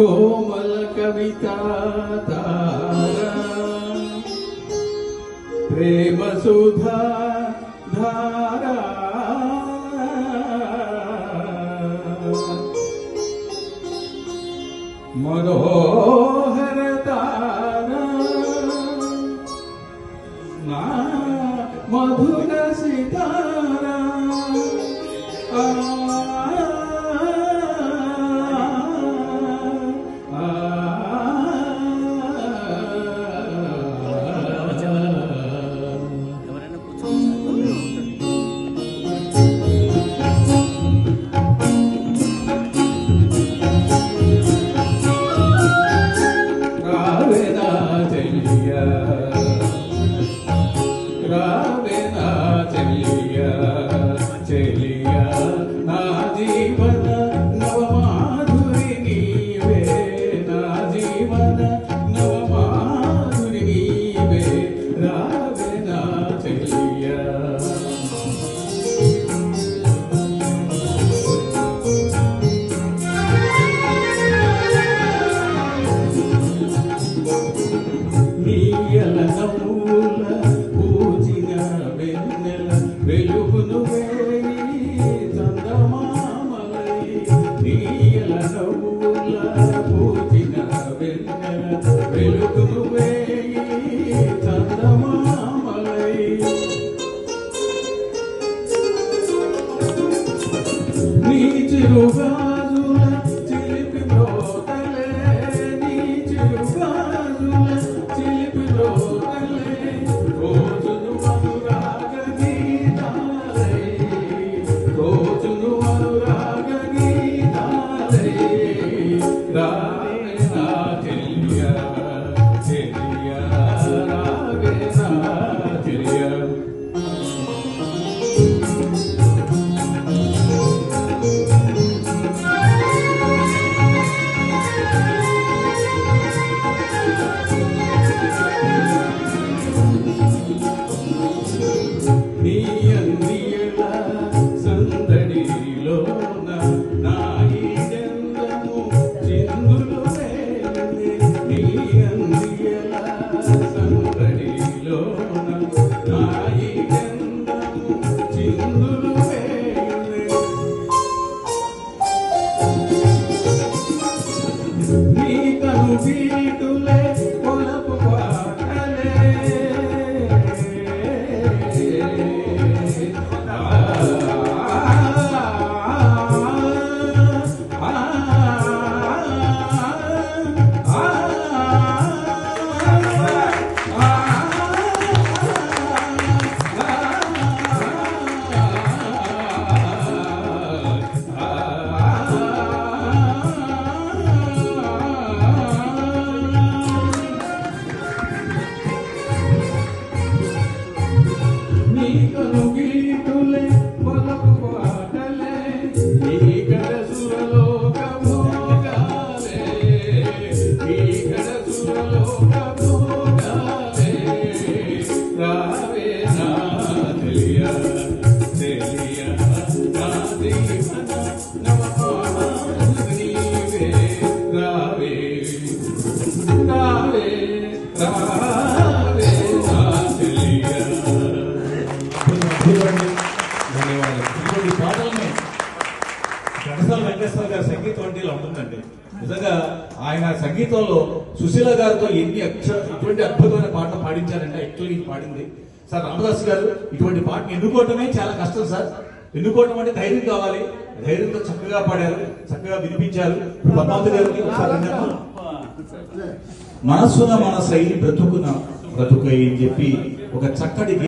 కోమల కవితా ప్రేమ సుధా ధారా మనోహర తారా నా మధుర సితారా చెలియా నా జీవన నవమాధురి నీవే నా జీవన నవమాధురి నీవే రావే నా చెలియా నీయల నవ్వుల పూజిన వెన్నెల వెలుగును నీయల నవ్వుల పూజిన వెన్నెల వెలుగును వేయి చందమామలై నీ చిరుగాజుల చిలిపి బ్రోతలే నీ చిరుగాజుల చిలిపి బ్రోతలే రోజును అనురాగ గీతాలై రోజును అనురాగ రావే నా చెలియా చెలియా రావే నా చెలియా నీ అందియల సందడిలోన నాయి వీటులే పొలపు పాటలే నీకను గీటులే పొలపు పాటలే నీకడ సురలోక భోగాలే నీకడ సురలోక భోగాలే రావే నా చెలియా చెలియా నా జీవన నవమాధురి నీవే రావే రావే రావే నా చెలియా. ధన్యవాదాలు. ఇటువంటి పాటలని ఘంటసాల వెంకటేశ్వర గారి సంగీతం అంటే ఇలా ఉంటుందండి. నిజంగా ఆయన సంగీతంలో సుశీల గారితో ఇటువంటి అద్భుతమైన పాటలు పాడించారంటే యాక్చువల్లీ ఇది పాడింది సార్ రామదాస్ గారు. ఇటువంటి పాటను ఎన్నుకోవటమే చాలా కష్టం సార్. ఎన్నుకోవటం అంటే ధైర్యం కావాలి. ధైర్యంతో చక్కగా పాడారు, చక్కగా వినిపించారు. పద్మావతి గారికి మనసున మనసై బ్రతుకున బ్రతుకై అని చెప్పి ఒక చక్కటి